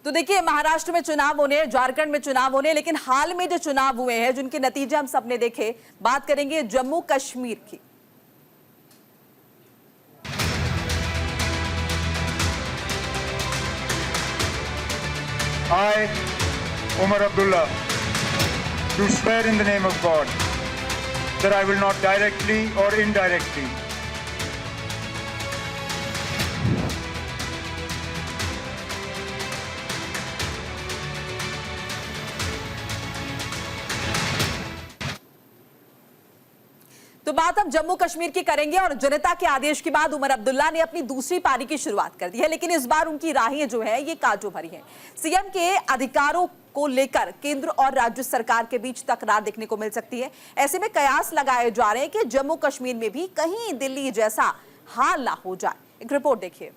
तो देखिए, महाराष्ट्र में चुनाव होने, झारखंड में चुनाव होने, लेकिन हाल में जो चुनाव हुए हैं जिनके नतीजे हम सबने देखे, बात करेंगे जम्मू कश्मीर की। I, Umar Abdullah, do swear in the name of God that I will not directly or indirectly तो बात हम जम्मू कश्मीर की करेंगे और जनता के आदेश के बाद उमर अब्दुल्ला ने अपनी दूसरी पारी की शुरुआत कर दी है, लेकिन इस बार उनकी राहें जो है ये कांटों भरी हैं। सीएम के अधिकारों को लेकर केंद्र और राज्य सरकार के बीच तकरार देखने को मिल सकती है। ऐसे में कयास लगाए जा रहे हैं कि जम्मू कश्मीर में भी कहीं दिल्ली जैसा हाल ना हो जाए। एक रिपोर्ट देखिए।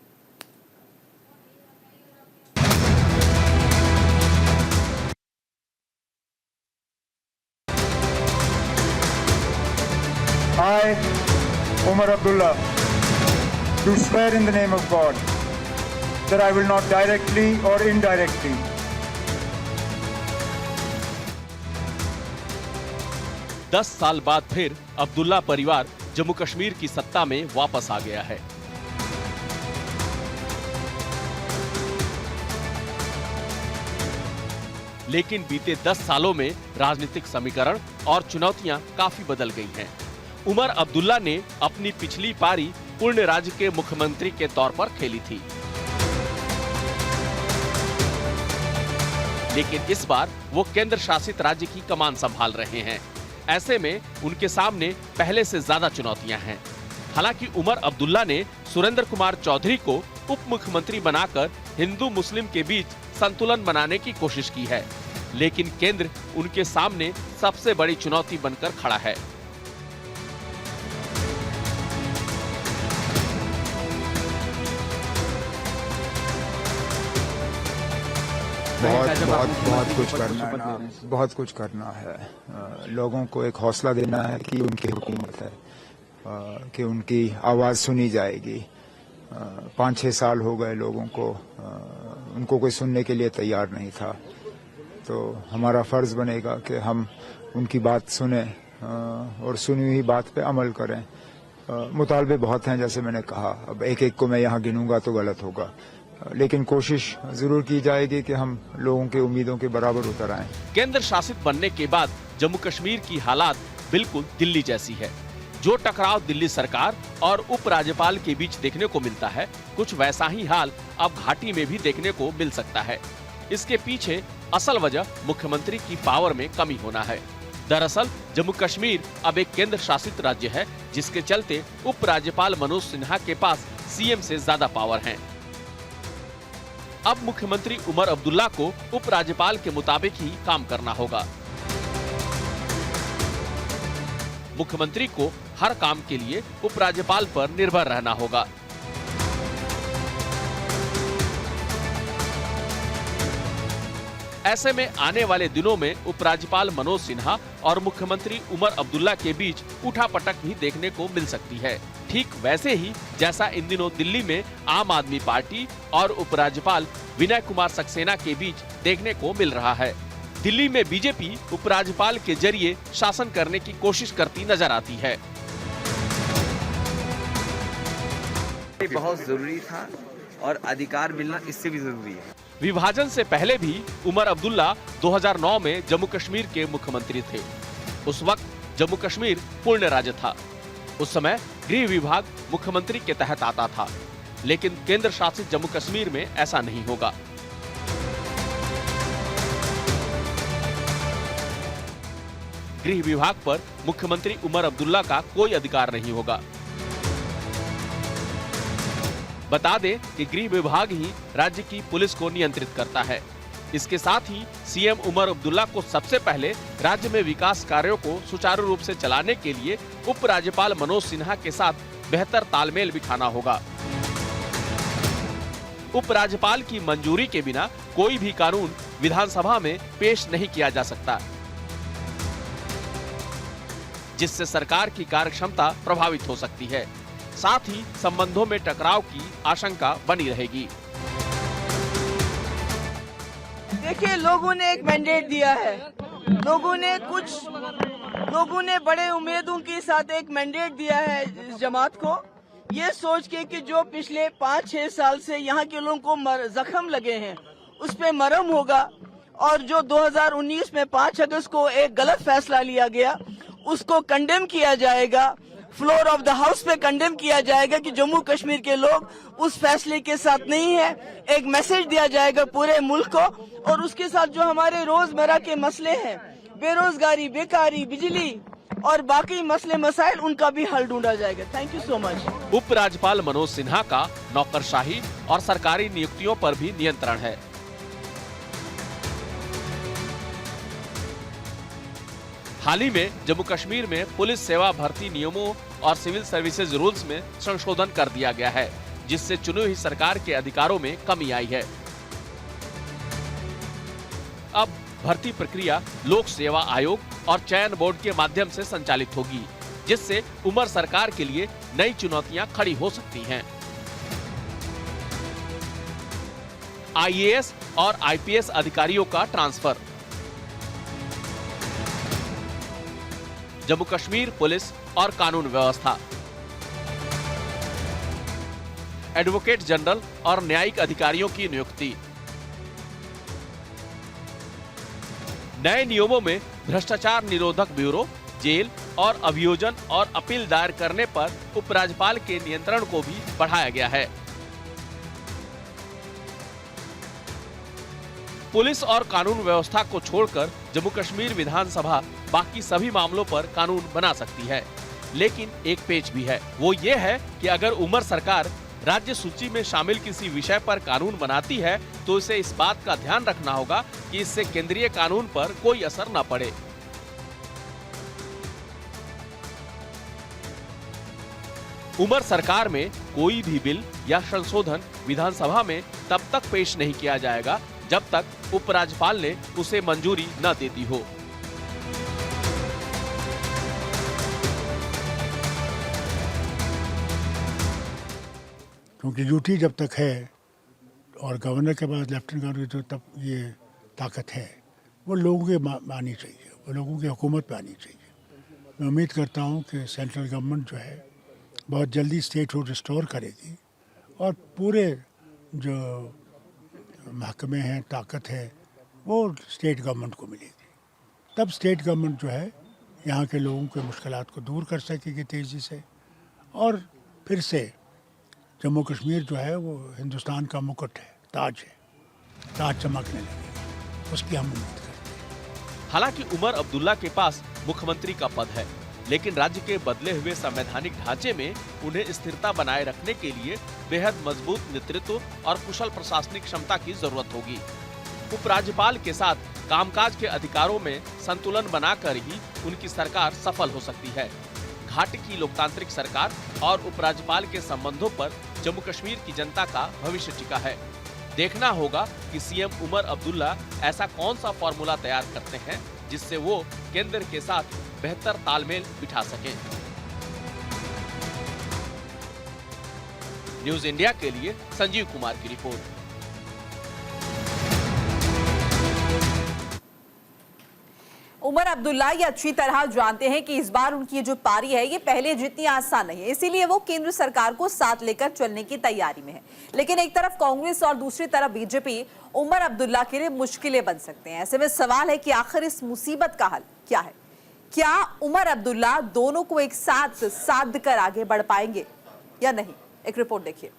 I, Umar Abdullah, do swear in the name of God that I will not directly or indirectly दस साल बाद फिर अब्दुल्ला परिवार जम्मू कश्मीर की सत्ता में वापस आ गया है। लेकिन बीते 10 सालों में राजनीतिक समीकरण और चुनौतियां काफी बदल गई हैं। उमर अब्दुल्ला ने अपनी पिछली पारी पूर्ण राज्य के मुख्यमंत्री के तौर पर खेली थी, लेकिन इस बार वो केंद्र शासित राज्य की कमान संभाल रहे हैं। ऐसे में उनके सामने पहले से ज्यादा चुनौतियां हैं। हालांकि उमर अब्दुल्ला ने सुरेंद्र कुमार चौधरी को उप मुख्यमंत्री बनाकर हिंदू मुस्लिम के बीच संतुलन बनाने की कोशिश की है, लेकिन केंद्र उनके सामने सबसे बड़ी चुनौती बनकर खड़ा है। बहुत कुछ करना है। लोगों को एक हौसला देना है कि उनकी हुकूमत है, कि उनकी आवाज सुनी जाएगी। 5-6 साल हो गए लोगों को, उनको कोई सुनने के लिए तैयार नहीं था। तो हमारा फर्ज बनेगा कि हम उनकी बात सुने और सुनी हुई बात पे अमल करें। मुतालबे बहुत हैं, जैसे मैंने कहा। अब एक एक को मैं यहाँ गिनूंगा तो गलत होगा, लेकिन कोशिश जरूर की जाएगी कि हम लोगों के उम्मीदों के बराबर उतर आएं। केंद्र शासित बनने के बाद जम्मू कश्मीर की हालात बिल्कुल दिल्ली जैसी है। जो टकराव दिल्ली सरकार और उप राज्यपाल के बीच देखने को मिलता है, कुछ वैसा ही हाल अब घाटी में भी देखने को मिल सकता है। इसके पीछे असल वजह मुख्यमंत्री की पावर में कमी होना है। दरअसल जम्मू कश्मीर अब एक केंद्र शासित राज्य है, जिसके चलते उप राज्यपाल मनोज सिन्हा के पास सीएम से ज्यादा पावर है। अब मुख्यमंत्री उमर अब्दुल्ला को उप राज्यपाल के मुताबिक ही काम करना होगा। मुख्यमंत्री को हर काम के लिए उप राज्यपाल पर निर्भर रहना होगा। ऐसे में आने वाले दिनों में उपराज्यपाल मनोज सिन्हा और मुख्यमंत्री उमर अब्दुल्ला के बीच उठापटक भी देखने को मिल सकती है। ठीक वैसे ही जैसा इन दिनों दिल्ली में आम आदमी पार्टी और उपराज्यपाल विनय कुमार सक्सेना के बीच देखने को मिल रहा है। दिल्ली में बीजेपी उपराज्यपाल के जरिए शासन करने की कोशिश करती नजर आती है। बहुत जरूरी था और अधिकार मिलना इससे भी जरूरी है। विभाजन से पहले भी उमर अब्दुल्ला 2009 में जम्मू कश्मीर के मुख्यमंत्री थे। उस वक्त जम्मू कश्मीर पूर्ण राज्य था। उस समय गृह विभाग मुख्यमंत्री के तहत आता था, लेकिन केंद्र शासित जम्मू कश्मीर में ऐसा नहीं होगा। गृह विभाग पर मुख्यमंत्री उमर अब्दुल्ला का कोई अधिकार नहीं होगा। बता दें कि गृह विभाग ही राज्य की पुलिस को नियंत्रित करता है। इसके साथ ही सीएम उमर अब्दुल्ला को सबसे पहले राज्य में विकास कार्यों को सुचारू रूप से चलाने के लिए उप राज्यपाल मनोज सिन्हा के साथ बेहतर तालमेल बिठाना होगा। उप राज्यपाल की मंजूरी के बिना कोई भी कानून विधानसभा में पेश नहीं किया जा सकता, जिससे सरकार की कार्यक्षमता प्रभावित हो सकती है। साथ ही संबंधों में टकराव की आशंका बनी रहेगी। देखिए, लोगों ने एक मैंडेट दिया है, लोगों ने बड़े उम्मीदों के साथ एक मैंडेट दिया है इस जमात को, ये सोच के कि जो पिछले 5-6 साल से यहाँ के लोगों को जख्म लगे हैं उस पे मरहम होगा, और जो 2019 में 5 अगस्त को एक गलत फैसला लिया गया उसको कंडेम किया जाएगा, फ्लोर ऑफ द हाउस पे कंडेम किया जाएगा कि जम्मू कश्मीर के लोग उस फैसले के साथ नहीं है। एक मैसेज दिया जाएगा पूरे मुल्क को, और उसके साथ जो हमारे रोजमर्रा के मसले हैं, बेरोजगारी, बेकारी, बिजली और बाकी मसले मसाइल, उनका भी हल ढूंढा जाएगा। Thank you so much. उपराज्यपाल मनोज सिन्हा का नौकरशाही और सरकारी नियुक्तियों पर भी नियंत्रण है। हाल ही में जम्मू कश्मीर में पुलिस सेवा भर्ती नियमों और सिविल सर्विसेज रूल्स में संशोधन कर दिया गया है, जिससे चुनी हुई सरकार के अधिकारों में कमी आई है। अब भर्ती प्रक्रिया लोक सेवा आयोग और चयन बोर्ड के माध्यम से संचालित होगी, जिससे उमर सरकार के लिए नई चुनौतियां खड़ी हो सकती हैं। आईएएस और आईपीएस अधिकारियों का ट्रांसफर। जम्मू कश्मीर पुलिस और कानून व्यवस्था। एडवोकेट जनरल और न्यायिक अधिकारियों की नियुक्ति। नए नियमों में भ्रष्टाचार निरोधक ब्यूरो, जेल और अभियोजन और अपील दायर करने पर उपराज्यपाल के नियंत्रण को भी बढ़ाया गया है। पुलिस और कानून व्यवस्था को छोड़कर जम्मू कश्मीर विधानसभा बाकी सभी मामलों पर कानून बना सकती है, लेकिन एक पेच भी है। वो ये है कि अगर उमर सरकार राज्य सूची में शामिल किसी विषय पर कानून बनाती है तो इसे इस बात का ध्यान रखना होगा कि इससे केंद्रीय कानून पर कोई असर न पड़े। उमर सरकार में कोई भी बिल या संशोधन विधानसभा में तब तक पेश नहीं किया जाएगा जब तक उपराज्यपाल ने उसे मंजूरी न दे दी हो। क्योंकि ड्यूटी जब तक है और गवर्नर के पास लेफ्टिनेंट गवर्नर की तब ये ताकत है, वो लोगों के आनी चाहिए, वो लोगों की हुकूमत पे आनी चाहिए। मैं उम्मीद करता हूँ कि सेंट्रल गवर्नमेंट जो है बहुत जल्दी स्टेटहुड रिस्टोर करेगी और पूरे जो महकमे हैं, ताकत है, वो स्टेट गवर्नमेंट को मिलेगी। तब स्टेट गवर्नमेंट जो है यहाँ के लोगों के मुश्किलात को दूर कर सकेगी तेज़ी से, और फिर से जम्मू कश्मीर जो है वो हिंदुस्तान का मुकुट है, ताज है, ताज चमकने लगेगा, उसकी हम उम्मीद करते हैं। हालांकि उमर अब्दुल्ला के पास मुख्यमंत्री का पद है, लेकिन राज्य के बदले हुए संवैधानिक ढांचे में उन्हें स्थिरता बनाए रखने के लिए बेहद मजबूत नेतृत्व और कुशल प्रशासनिक क्षमता की जरूरत होगी। उपराज्यपाल के साथ कामकाज के अधिकारों में संतुलन बनाकर ही उनकी सरकार सफल हो सकती है। घाटी की लोकतांत्रिक सरकार और उपराज्यपाल के संबंधों पर जम्मू कश्मीर की जनता का भविष्य टिका है। देखना होगा कि सीएम उमर अब्दुल्ला ऐसा कौन सा फॉर्मूला तैयार करते हैं जिससे वो केंद्र के साथ बेहतर तालमेल बिठा सकें। न्यूज इंडिया के लिए संजीव कुमार की रिपोर्ट। उमर अब्दुल्ला ये अच्छी तरह जानते हैं कि इस बार उनकी जो पारी है ये पहले जितनी आसान नहीं है, इसीलिए वो केंद्र सरकार को साथ लेकर चलने की तैयारी में है। लेकिन एक तरफ कांग्रेस और दूसरी तरफ बीजेपी उमर अब्दुल्ला के लिए मुश्किलें बन सकते हैं। ऐसे में सवाल है कि आखिर इस मुसीबत का हल क्या है? क्या उमर अब्दुल्ला दोनों को एक साथ साध कर आगे बढ़ पाएंगे या नहीं? एक रिपोर्ट देखिए।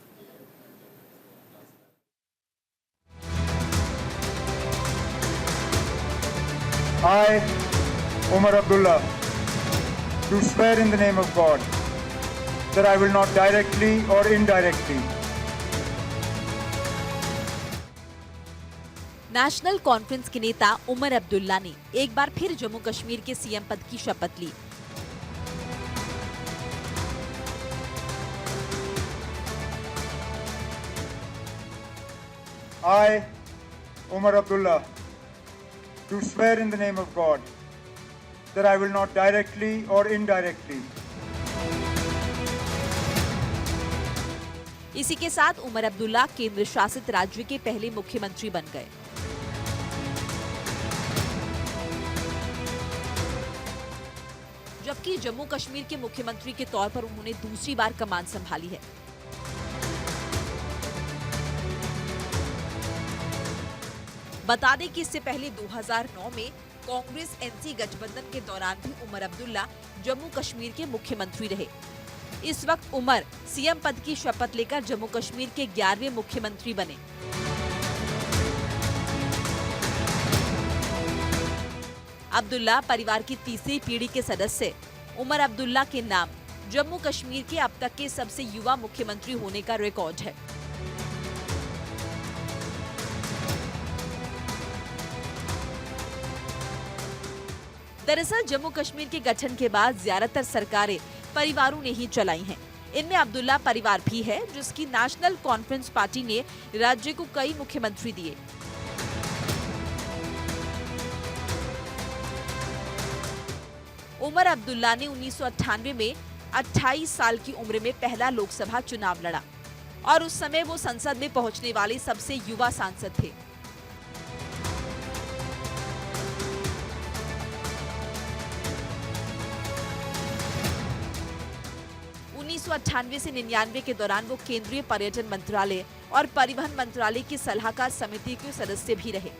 I, Umar Abdullah, do swear in the name of God that I will not directly or indirectly national conference के नेता उमर अब्दुल्ला ने एक बार फिर जम्मू कश्मीर के सीएम पद की शपथ ली। I, Umar Abdullah, do swear in the name of God that I will not directly or indirectly इसी के साथ उमर अब्दुल्ला केंद्र शासित राज्य के पहले मुख्यमंत्री बन गए। जबकि जम्मू कश्मीर के मुख्यमंत्री के तौर पर उन्होंने दूसरी बार कमान संभाली है। बता दें कि इससे पहले 2009 में कांग्रेस एनसी गठबंधन के दौरान भी उमर अब्दुल्ला जम्मू कश्मीर के मुख्यमंत्री रहे। इस वक्त उमर सीएम पद की शपथ लेकर जम्मू कश्मीर के 11वें मुख्यमंत्री बने। अब्दुल्ला परिवार की तीसरी पीढ़ी के सदस्य उमर अब्दुल्ला के नाम जम्मू कश्मीर के अब तक के सबसे युवा मुख्यमंत्री होने का रिकॉर्ड है। दरअसल जम्मू कश्मीर के गठन के बाद ज्यादातर सरकारें परिवारों ने ही चलाई हैं। इनमें अब्दुल्ला परिवार भी है, जिसकी नेशनल कॉन्फ्रेंस पार्टी ने राज्य को कई मुख्यमंत्री दिए। उमर अब्दुल्ला ने 1998 में 28 साल की उम्र में पहला लोकसभा चुनाव लड़ा और उस समय वो संसद में पहुंचने वाले सबसे युवा सांसद थे। उन्नीस से 99 के दौरान वो केंद्रीय पर्यटन मंत्रालय और परिवहन मंत्रालय की सलाहकार समिति के सदस्य भी रहे।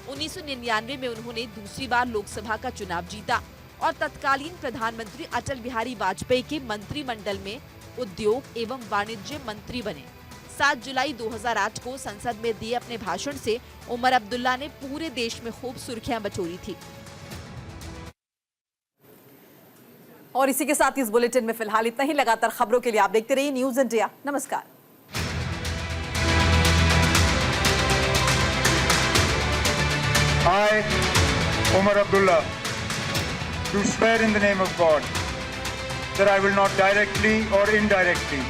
1999 में उन्होंने दूसरी बार लोकसभा का चुनाव जीता और तत्कालीन प्रधानमंत्री अटल बिहारी वाजपेयी के मंत्रिमंडल में उद्योग एवं वाणिज्य मंत्री बने। 7 जुलाई 2008 को संसद में दिए अपने भाषण से उमर अब्दुल्ला ने पूरे देश में खूब सुर्खियां बटोरी थी। और इसी के साथ इस बुलेटिन में फिलहाल इतना ही। लगातार खबरों के लिए आप देखते रहिए न्यूज़ इंडिया। नमस्कार। I, Umar Abdullah, do swear in the name of God that I will not directly or indirectly